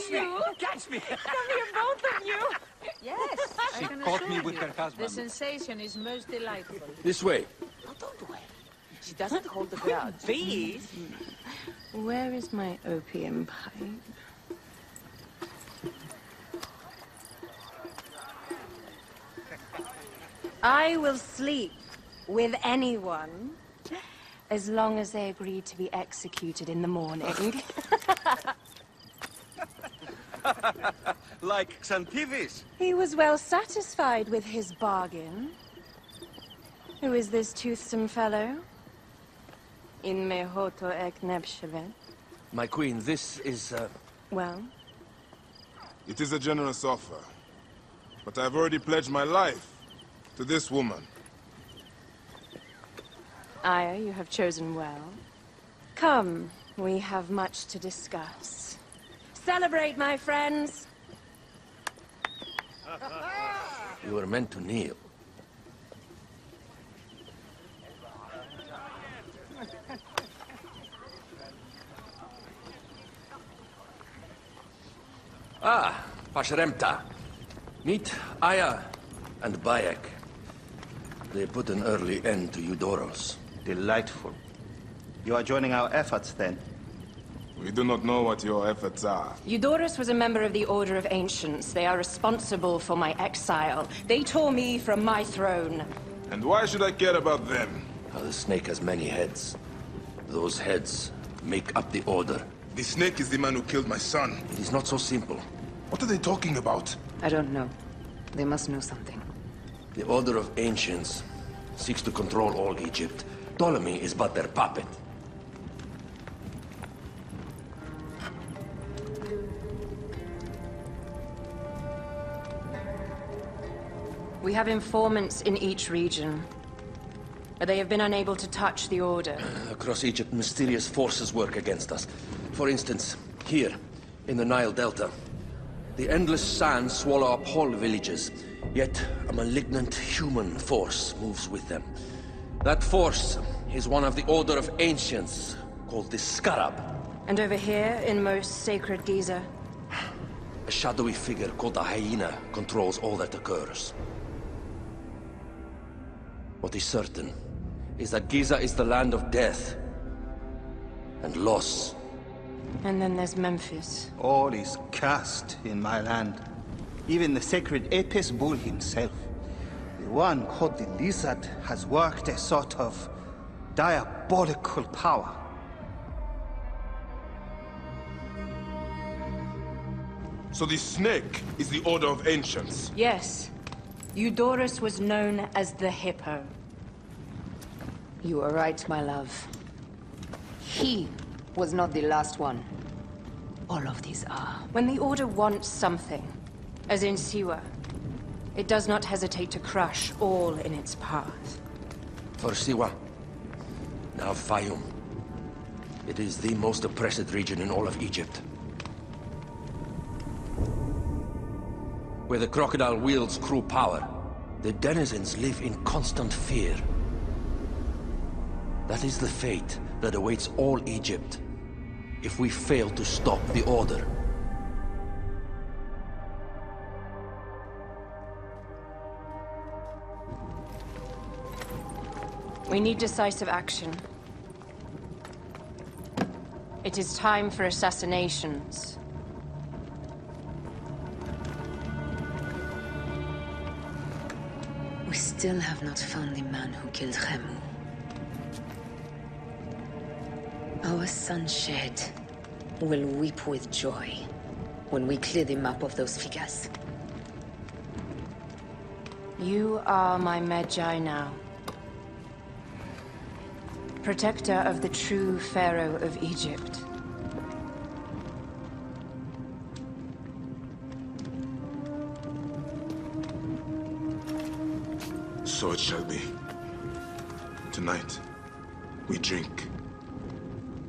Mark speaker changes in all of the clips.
Speaker 1: Catch me! Catch me!
Speaker 2: Come here, both of you!
Speaker 3: Yes,
Speaker 1: She
Speaker 3: I can
Speaker 1: caught
Speaker 3: assure
Speaker 1: me with
Speaker 3: you,
Speaker 1: her husband.
Speaker 3: the sensation is most delightful.
Speaker 4: This way.
Speaker 3: Oh, don't worry. She doesn't hold the grudge.
Speaker 1: Please?
Speaker 2: Where is my opium pipe? I will sleep with anyone as long as they agree to be executed in the morning.
Speaker 1: Like Xantivis.
Speaker 2: He was well satisfied with his bargain. Who is this toothsome fellow? In mehoto ek nebshevet.
Speaker 4: My queen, this is,
Speaker 2: Well,
Speaker 5: It is a generous offer, but I've already pledged my life to this woman.
Speaker 2: Aya, you have chosen well. Come, we have much to discuss. Celebrate, my friends!
Speaker 4: You were meant to kneel. Ah, Pashremta. Meet Aya and Bayek. They put an early end to Eudoros.
Speaker 6: Delightful. You are joining our efforts, then?
Speaker 5: We do not know what your efforts are.
Speaker 2: Eudoros was a member of the Order of Ancients. They are responsible for my exile. They tore me from my throne.
Speaker 5: And why should I care about them?
Speaker 4: The snake has many heads. Those heads make up the Order.
Speaker 5: The snake is the man who killed my son.
Speaker 4: It is not so simple.
Speaker 5: What are they talking about?
Speaker 7: I don't know. They must know something.
Speaker 4: The Order of Ancients seeks to control all Egypt. Ptolemy is but their puppet.
Speaker 2: We have informants in each region. They have been unable to touch the Order.
Speaker 4: Across Egypt, mysterious forces work against us. For instance, here, in the Nile Delta, the endless sands swallow up whole villages, yet a malignant human force moves with them. That force is one of the Order of Ancients, called the Scarab.
Speaker 2: And over here, in most sacred Giza,
Speaker 4: A shadowy figure called a hyena controls all that occurs. What is certain is that Giza is the land of death and loss.
Speaker 2: and then there's Memphis.
Speaker 6: All is cursed in my land. Even the sacred Apis bull himself. The one called the Lizard has worked a sort of diabolical power.
Speaker 5: So the snake is the Order of Ancients.
Speaker 2: Yes, Eudoros was known as the Hippo.
Speaker 7: You are right, my love. He was not the last one. All of these are.
Speaker 2: When the Order wants something, as in Siwa, it does not hesitate to crush all in its path.
Speaker 4: For Siwa, now Fayum. It is the most oppressed region in all of Egypt. Where the crocodile wields cruel power, the denizens live in constant fear. That is the fate that awaits all Egypt if we fail to stop the Order.
Speaker 2: We need decisive action. It is time for assassinations.
Speaker 7: We still have not found the man who killed Khemu. Our son Shed will weep with joy when we clear the map of those figures.
Speaker 2: You are my Magi now. Protector of the true Pharaoh of Egypt.
Speaker 5: So it shall be. Tonight, we drink,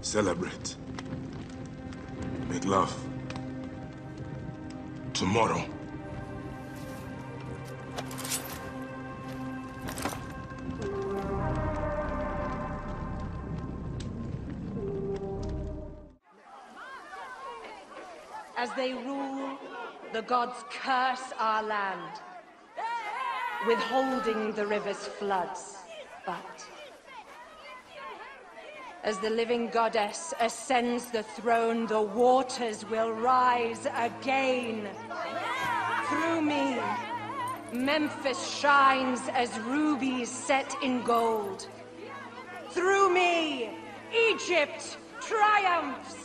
Speaker 5: celebrate, make love. Tomorrow,
Speaker 2: As they rule, the gods curse our land, withholding the river's floods. But as the living goddess ascends the throne, the waters will rise again. Through me, Memphis shines as rubies set in gold. Through me, Egypt triumphs!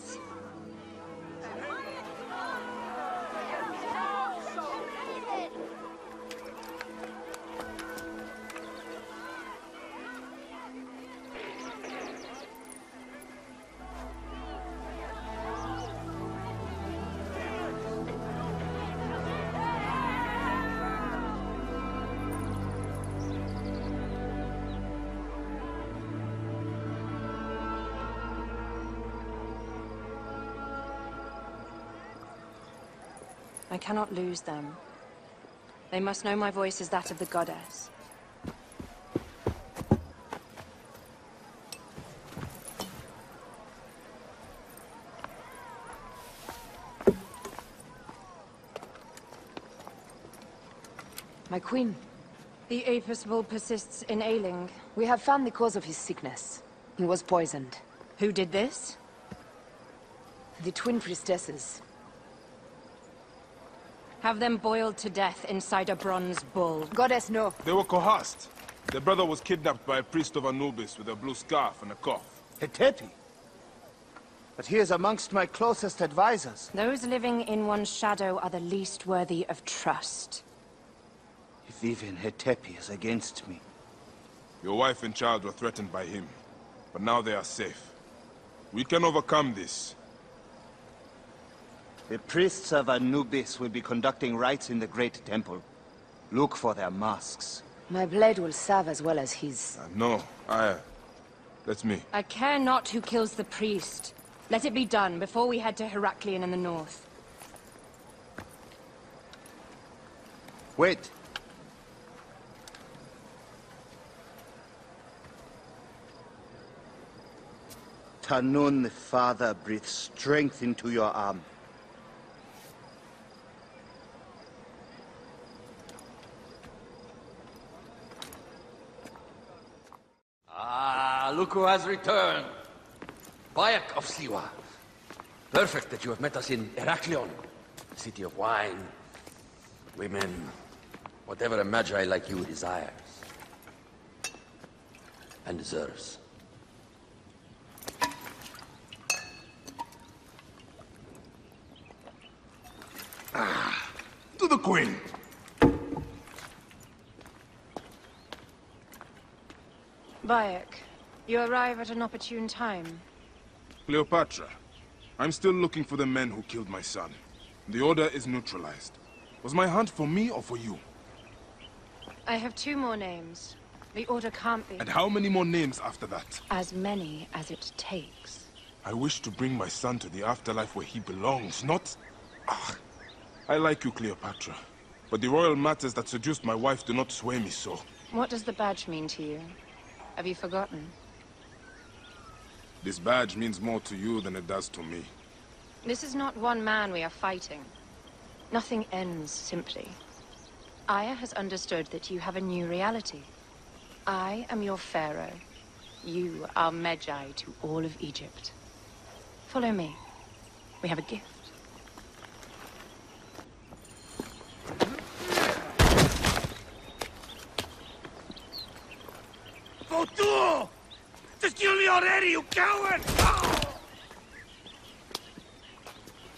Speaker 2: I cannot lose them. They must know my voice is that of the goddess.
Speaker 7: My queen,
Speaker 2: The Apis bull persists in ailing.
Speaker 7: we have found the cause of his sickness. He was poisoned.
Speaker 2: Who did this?
Speaker 7: The twin priestesses.
Speaker 2: Have them boiled to death inside a bronze bull.
Speaker 7: Goddess, no.
Speaker 5: They were coerced. Their brother was kidnapped by a priest of Anubis with a blue scarf and a cough.
Speaker 6: Hetepi? But he is amongst my closest advisors.
Speaker 2: Those living in one's shadow are the least worthy of trust.
Speaker 6: If even Hetepi is against me.
Speaker 5: Your wife and child were threatened by him, but now they are safe. We can overcome this.
Speaker 6: The priests of Anubis will be conducting rites in the Great Temple. Look for their masks.
Speaker 7: My blade will serve as well as his.
Speaker 5: No, that's me.
Speaker 2: I care not who kills the priest. Let it be done before we head to Heraklion in the north.
Speaker 6: Wait. Tanun the Father breathes strength into your arm.
Speaker 4: Ah, look who has returned. Bayek of Siwa. Perfect that you have met us in Heraklion, city of wine, women, whatever a magi like you desires. And deserves.
Speaker 5: To the queen!
Speaker 2: Bayek, you arrive at an opportune time.
Speaker 5: Cleopatra, I'm still looking for the men who killed my son. The order is neutralized. Was my hunt for me or for you?
Speaker 2: I have 2 more names. The order can't be.
Speaker 5: And how many more names after that?
Speaker 2: As many as it takes.
Speaker 5: I wish to bring my son to the afterlife where he belongs, not... I like you, Cleopatra. But the royal matters that seduced my wife do not sway me so.
Speaker 2: What does the badge mean to you? Have you forgotten?
Speaker 5: This badge means more to you than it does to me.
Speaker 2: This is not one man we are fighting. Nothing ends simply. Aya has understood that you have a new reality. I am your pharaoh. You are Magi to all of Egypt. Follow me. We have a gift.
Speaker 1: Votu! Just kill me already, you coward!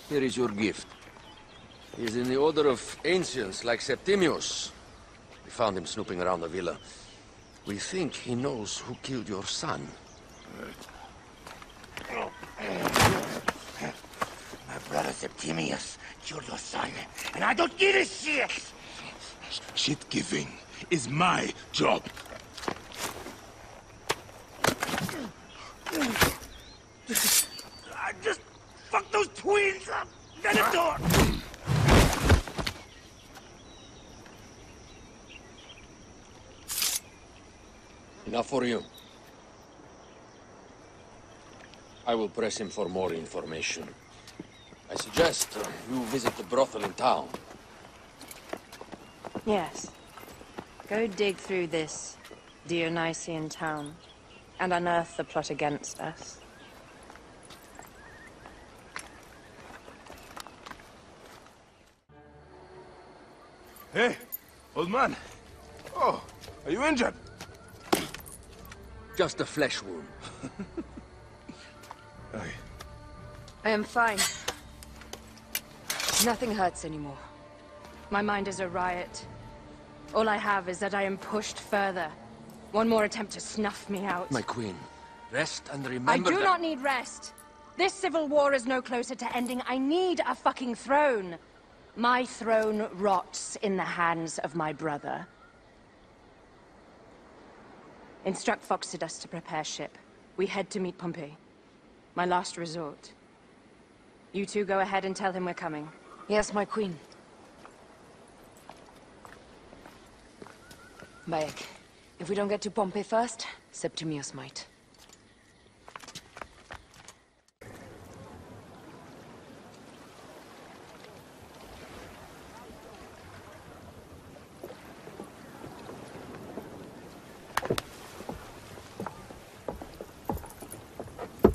Speaker 4: Here is your gift. He is in the order of ancients like Septimius. We found him snooping around the villa. We think he knows who killed your son.
Speaker 1: My brother Septimius killed your son, and I don't give a shit!
Speaker 5: Shit-giving is my job.
Speaker 1: I just fuck those twins up! Venator!
Speaker 4: Enough for you. I will press him for more information. I see suggest you visit the brothel in town.
Speaker 2: Yes. Go dig through this Dionysian town and unearth the plot against us.
Speaker 5: Hey, old man. Oh, are you injured?
Speaker 4: Just a flesh wound.
Speaker 5: Okay.
Speaker 7: I am fine. Nothing hurts anymore.
Speaker 2: My mind is a riot. All I have is that I am pushed further. One more attempt to snuff me out.
Speaker 4: My queen, rest and remember
Speaker 2: I do
Speaker 4: that...
Speaker 2: not need rest. This civil war is no closer to ending. I need a fucking throne. My throne rots in the hands of my brother. Instruct Foxidas to prepare ship. We head to meet Pompey. My last resort. You two go ahead and tell him we're coming.
Speaker 7: Yes, my queen. Bayek, if we don't get to Pompey first, Septimius might.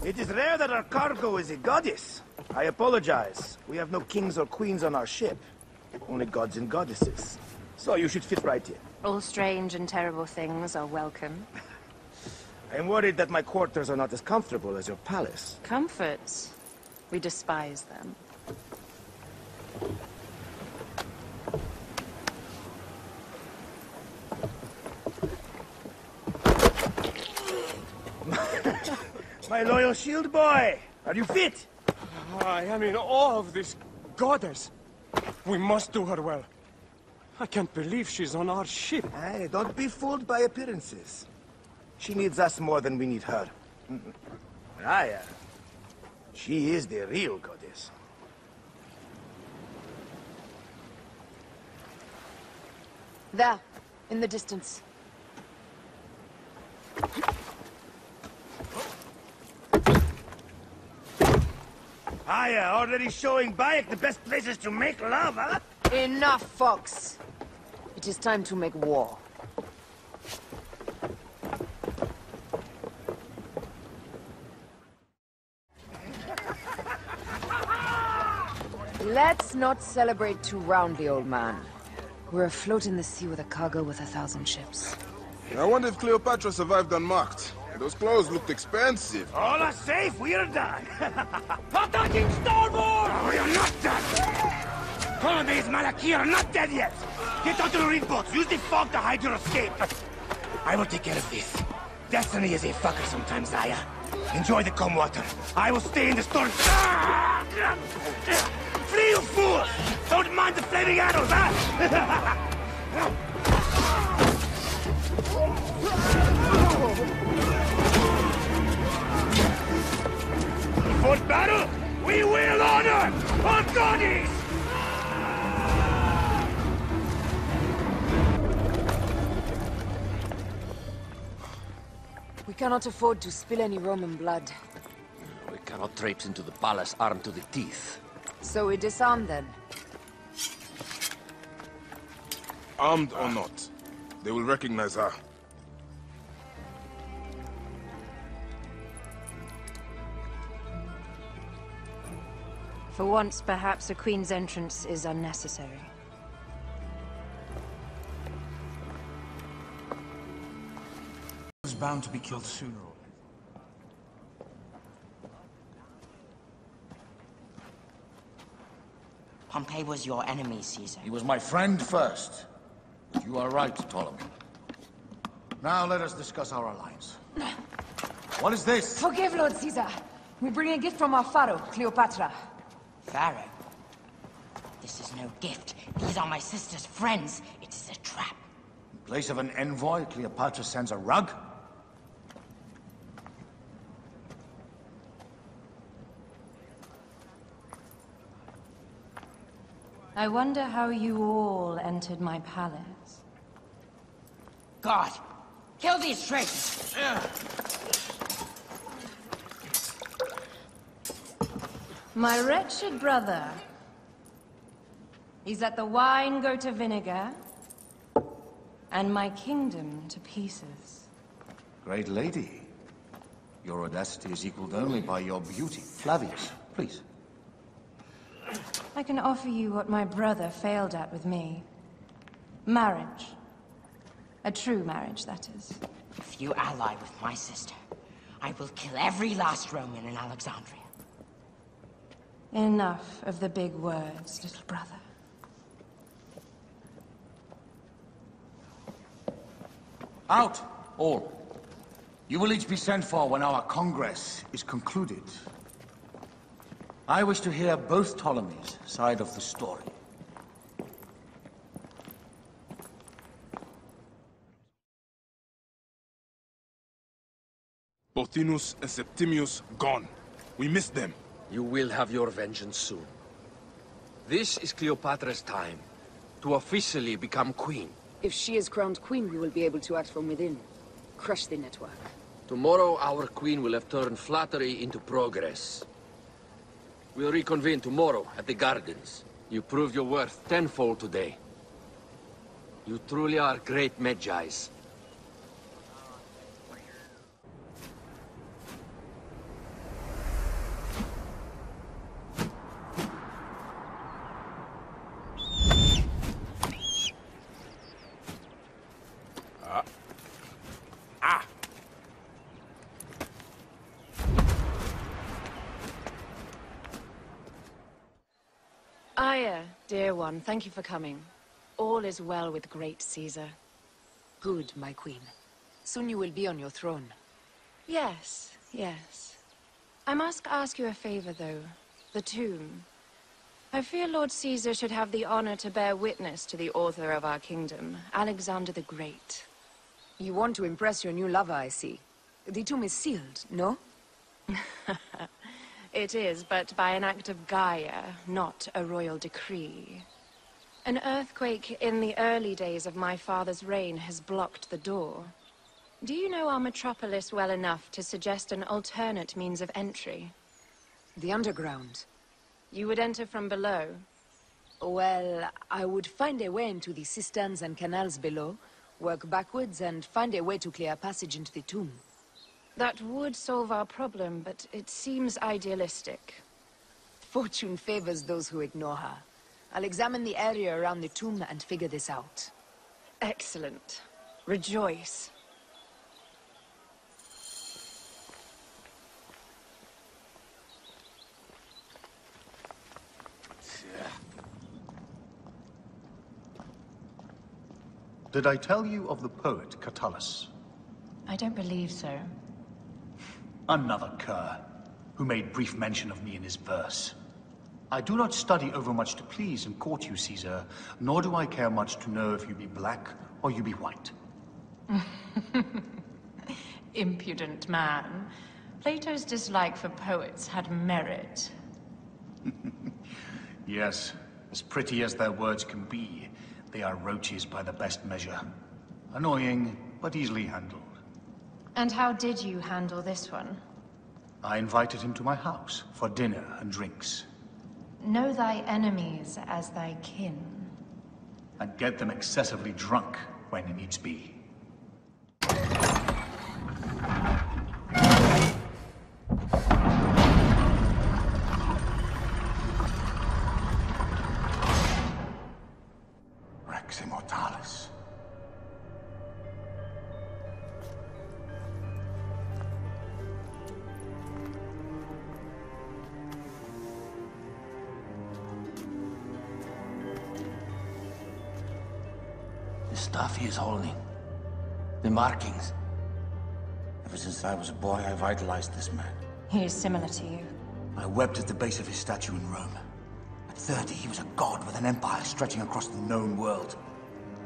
Speaker 8: It is rare that our cargo is a goddess. I apologize. We have no kings or queens on our ship. Only gods and goddesses. So you should fit right in.
Speaker 2: All strange and terrible things are welcome.
Speaker 8: I am worried that my quarters are not as comfortable as your palace.
Speaker 2: Comforts. We despise them.
Speaker 8: My loyal shield boy! Are you fit?
Speaker 9: I am in awe of this goddess. We must do her well. I can't believe she's on our ship.
Speaker 8: Hey, don't be fooled by appearances. She needs us more than we need her. Raya. She is the real goddess.
Speaker 7: There, in the distance.
Speaker 8: Raya, already showing Bayek the best places to make love, huh?
Speaker 7: Enough, Fox. It is time to make war. Let's not celebrate too roundly, old man. We're afloat in the sea with a cargo with 1,000 ships.
Speaker 5: I wonder if Cleopatra survived unmarked. Those clothes looked expensive.
Speaker 8: All are safe, we're done.
Speaker 1: Attacking starboard! We are not done! Ptolemy's Malaki are not dead yet! Get onto the reef boats, use the fog to hide your escape! I will take care of this. Destiny is a fucker sometimes, Aya. Enjoy the calm water. I will stay in the storm. Flee, you fools! Don't mind the flaming arrows, huh? For battle, we will honor our goddess!
Speaker 7: We cannot afford to spill any Roman blood.
Speaker 4: We cannot traipse into the palace armed to the teeth.
Speaker 7: So we disarm then.
Speaker 5: Armed or not, they will recognize her.
Speaker 2: For once, perhaps a queen's entrance is unnecessary.
Speaker 10: Was bound to be killed sooner or later.
Speaker 3: Pompey was your enemy, Caesar.
Speaker 10: He was my friend first. But you are right, Ptolemy. Now let us discuss our alliance. What is this?
Speaker 7: Forgive, Lord Caesar. We bring a gift from our pharaoh, Cleopatra.
Speaker 3: Pharaoh? This is no gift. These are my sister's friends. It is a trap.
Speaker 10: In place of an envoy, Cleopatra sends a rug?
Speaker 2: I wonder how you all entered my palace.
Speaker 3: God! Kill these traitors!
Speaker 2: My wretched brother. He's let the wine go to vinegar, and my kingdom to pieces.
Speaker 10: Great lady. Your audacity is equaled only by your beauty. Flavius, please.
Speaker 2: I can offer you what my brother failed at with me. Marriage. A true marriage, that is.
Speaker 3: If you ally with my sister, I will kill every last Roman in Alexandria.
Speaker 2: Enough of the big words, little brother.
Speaker 10: Out, all. You will each be sent for when our Congress is concluded. I wish to hear both Ptolemies' side of the story.
Speaker 5: Pothinus and Septimius gone. We missed them.
Speaker 4: You will have your vengeance soon. This is Cleopatra's time to officially become queen.
Speaker 7: If she is crowned queen, we will be able to act from within. Crush the network.
Speaker 4: Tomorrow, our queen will have turned flattery into progress. We'll reconvene tomorrow at the gardens. You proved your worth tenfold today. You truly are great Magi's.
Speaker 2: Aya, dear one, thank you for coming. All is well with great Caesar.
Speaker 7: Good, my queen. Soon you will be on your throne.
Speaker 2: Yes, yes. I must ask you a favor, though. The tomb. I fear Lord Caesar should have the honor to bear witness to the author of our kingdom, Alexander the Great.
Speaker 7: You want to impress your new lover, I see. The tomb is sealed, no?
Speaker 2: It is, but by an act of Gaia, not a royal decree. An earthquake in the early days of my father's reign has blocked the door. Do you know our metropolis well enough to suggest an alternate means of entry?
Speaker 7: The underground.
Speaker 2: You would enter from below?
Speaker 7: Well, I would find a way into the cisterns and canals below, work backwards, and find a way to clear a passage into the tomb.
Speaker 2: That would solve our problem, but it seems idealistic.
Speaker 7: Fortune favors those who ignore her. I'll examine the area around the tomb and figure this out.
Speaker 2: Excellent. Rejoice.
Speaker 10: Did I tell you of the poet Catullus?
Speaker 2: I don't believe so.
Speaker 10: Another cur, who made brief mention of me in his verse. I do not study overmuch to please and court you, Caesar, nor do I care much to know if you be black or you be white.
Speaker 2: Impudent man. Plato's dislike for poets had merit.
Speaker 10: Yes, as pretty as their words can be, they are roaches by the best measure. Annoying, but easily handled.
Speaker 2: And how did you handle this one?
Speaker 10: I invited him to my house for dinner and drinks.
Speaker 2: Know thy enemies as thy kin.
Speaker 10: And get them excessively drunk when needs be. Rex Immortalis.
Speaker 1: The stuff he is holding. The markings. Ever since I was a boy, I've idolized this man.
Speaker 2: He is similar to you.
Speaker 1: I wept at the base of his statue in Rome. At 30, he was a god with an empire stretching across the known world.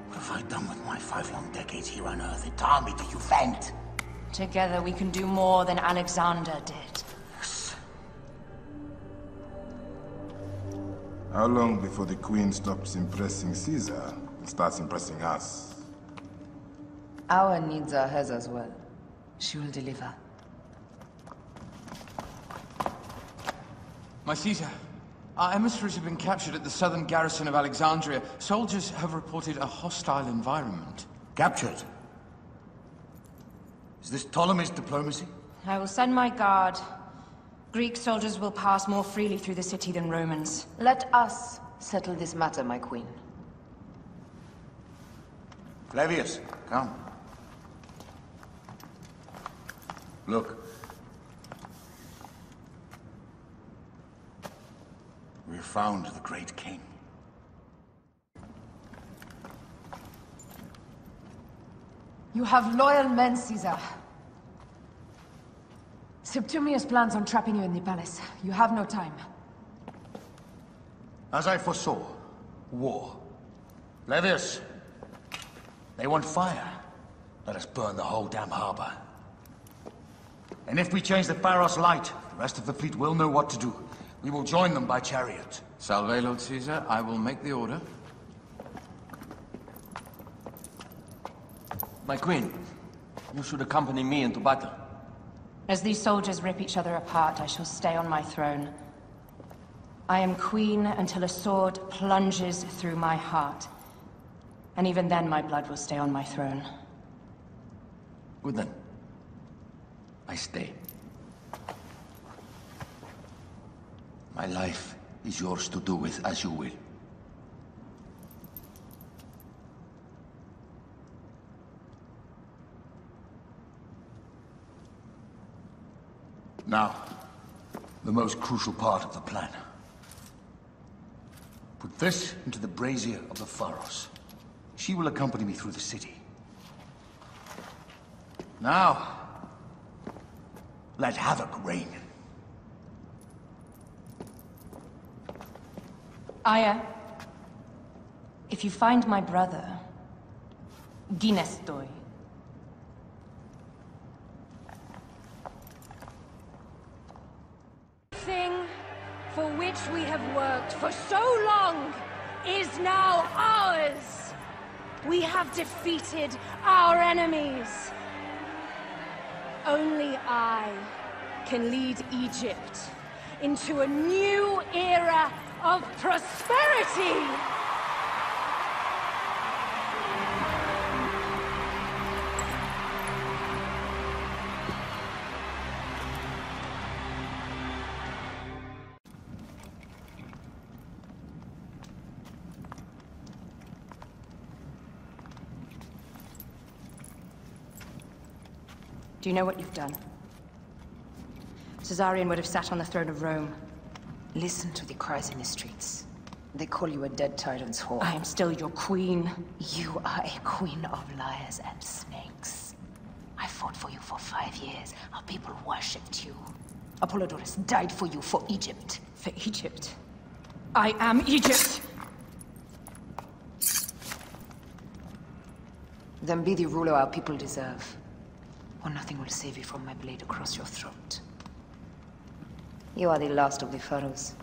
Speaker 1: What have I done with my 5 long decades here on Earth? It army do you vent?
Speaker 2: Together we can do more than Alexander did.
Speaker 1: Yes.
Speaker 5: How long before the Queen stops impressing Caesar and starts impressing us?
Speaker 7: Our needs are hers as well. She will deliver.
Speaker 11: My Caesar, our emissaries have been captured at the southern garrison of Alexandria. Soldiers have reported a hostile environment.
Speaker 10: Captured? Is this Ptolemy's diplomacy?
Speaker 3: I will send my guard. Greek soldiers will pass more freely through the city than Romans.
Speaker 7: Let us settle this matter, my queen.
Speaker 10: Flavius, come. Look. We have found the great king.
Speaker 7: You have loyal men, Caesar. Septimius plans on trapping you in the palace. You have no time.
Speaker 10: As I foresaw, war. Flavius, they want fire. Let us burn the whole damn harbor. And if we change the Pharos light, the rest of the fleet will know what to do. We will join them by chariot.
Speaker 11: Salve, Lord Caesar. I will make the order.
Speaker 4: My queen, you should accompany me into battle.
Speaker 3: As these soldiers rip each other apart, I shall stay on my throne. I am queen until a sword plunges through my heart. And even then, my blood will stay on my throne.
Speaker 4: Good then. I stay. My life is yours to do with as you will.
Speaker 10: Now, the most crucial part of the plan. Put this into the brazier of the Pharos. She will accompany me through the city. Now, let havoc reign.
Speaker 3: Aya, if you find my brother, Ginestoi.
Speaker 2: Thing for which we have worked for so long is now ours. We have defeated our enemies. Only I can lead Egypt into a new era of prosperity!
Speaker 3: Do you know what you've done? Caesarion would have sat on the throne of Rome.
Speaker 7: Listen to the cries in the streets. They call you a dead tyrant's whore.
Speaker 3: I am still your queen.
Speaker 7: You are a queen of liars and snakes. I fought for you for 5 years. Our people worshipped you. Apollodorus died for you, for Egypt.
Speaker 3: For Egypt? I am Egypt!
Speaker 7: Then be the ruler our people deserve. Or nothing will save you from my blade across your throat. You are the last of the pharaohs.